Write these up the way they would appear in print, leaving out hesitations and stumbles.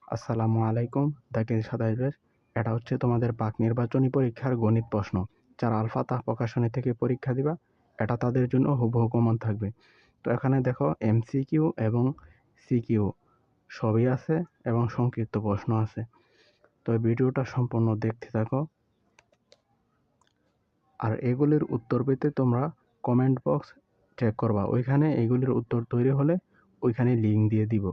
আসসালামু আলাইকুম। The green সাতাইশ। এটা হচ্ছে তোমাদের পাক নির্বাচনী পরীক্ষার গণিত প্রশ্ন। যারা আল ফাতাহ প্রকাশনী থেকে পরীক্ষা দিবা, এটা তাদের জন্য হুবহু কমন থাকবে। তো এখানে দেখো এমসিকিউ এবং সিকিউ সবই আছে এবং সংক্ষিপ্ত প্রশ্ন আছে। তো ভিডিওটা সম্পূর্ণ দেখতে থাকো। আর এগুলির উত্তর পেতে তোমরা কমেন্ট বক্স চেক করবা, ওইখানে এগুলির উত্তর তৈরি হলে ওইখানে লিঙ্ক দিয়ে দিব।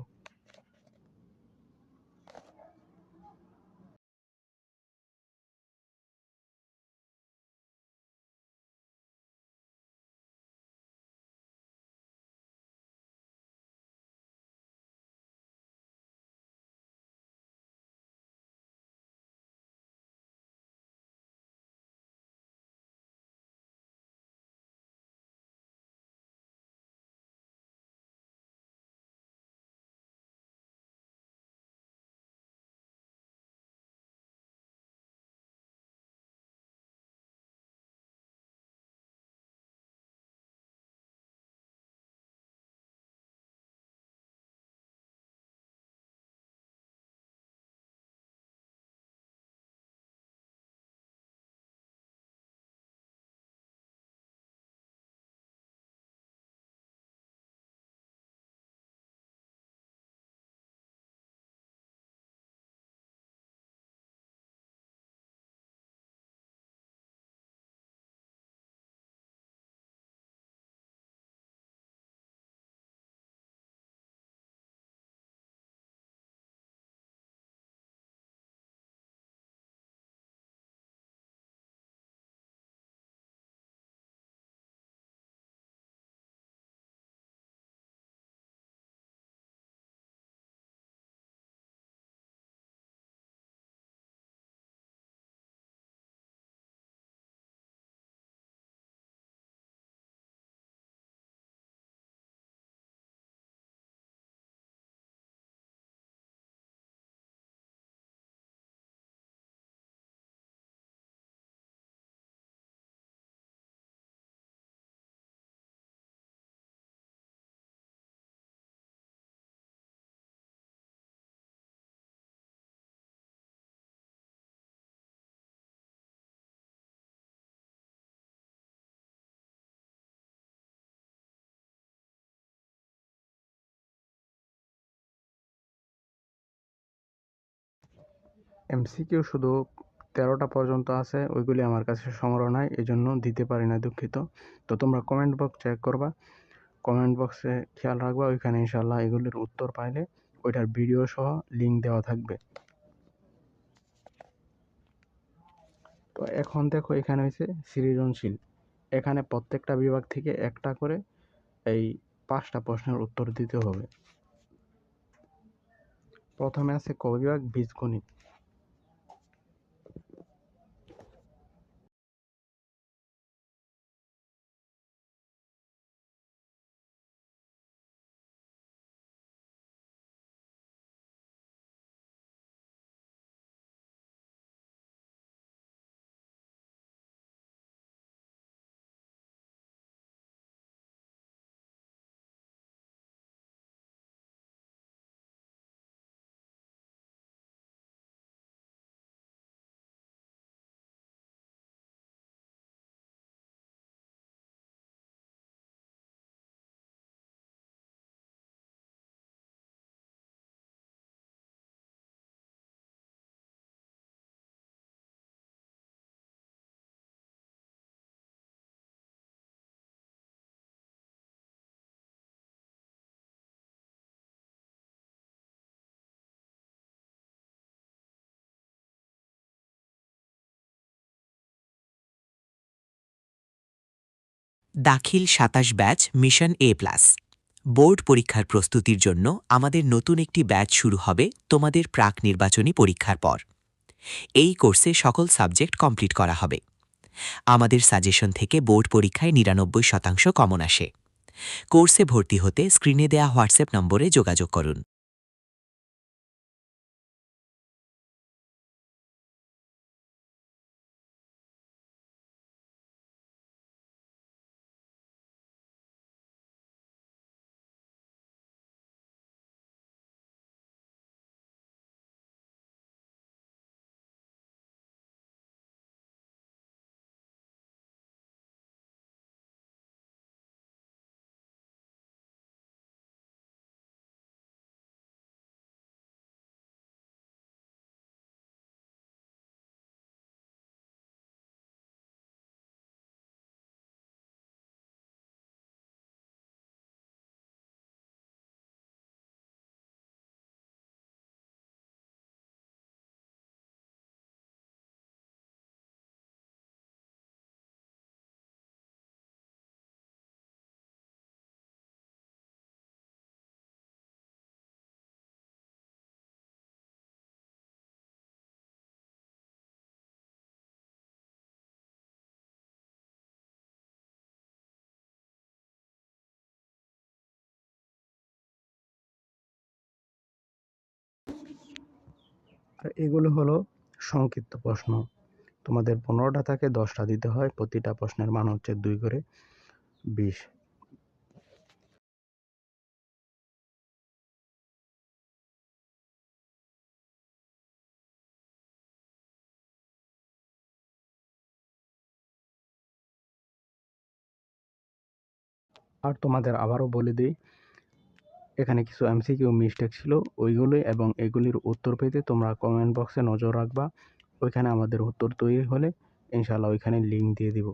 এমসিকিউ শুধু 13টা পর্যন্ত আছে, ওইগুলি আমার কাছে সংগ্রহ নাই, এই জন্য দিতে পারি না, দুঃখিত। তো তোমরা কমেন্ট বক্স চেক করবা, কমেন্ট বক্সে খেয়াল রাখবা, ওইখানে ইনশাল্লাহ এগুলির উত্তর পাইলে ওইটার ভিডিও সহ লিঙ্ক দেওয়া থাকবে। তো এখন দেখো এখানে হয়েছে সৃজনশীল। এখানে প্রত্যেকটা বিভাগ থেকে একটা করে এই 5টা প্রশ্নের উত্তর দিতে হবে। প্রথমে আছে ক বিভাগ, বীজগণিত। দাখিল ২৭ ব্যাচ মিশন A+। বোর্ড পরীক্ষার প্রস্তুতির জন্য আমাদের নতুন একটি ব্যাচ শুরু হবে তোমাদের প্রাক নির্বাচনী পরীক্ষার পর। এই কোর্সে সকল সাবজেক্ট কমপ্লিট করা হবে। আমাদের সাজেশন থেকে বোর্ড পরীক্ষায় ৯৯% কমন আসে। কোর্সে ভর্তি হতে স্ক্রিনে দেয়া হোয়াটসঅ্যাপ নম্বরে যোগাযোগ করুন। আর এগুলো হলো সংক্ষিপ্ত প্রশ্ন। তোমাদের 15টা থেকে 10টা দিতে হয়, প্রতিটা প্রশ্নের মান হচ্ছে 2 করে 20। আর তোমাদের আবারও বলে দিই, এখানে কিছু এমসিকিউ মিস্টেক ছিল, ওইগুলি এবং এগুলির উত্তর পেতে তোমরা কমেন্ট বক্সে নজর রাখবা। ওইখানে আমাদের উত্তর তৈরি হলে ইনশাল্লাহ ওইখানে লিঙ্ক দিয়ে দিব।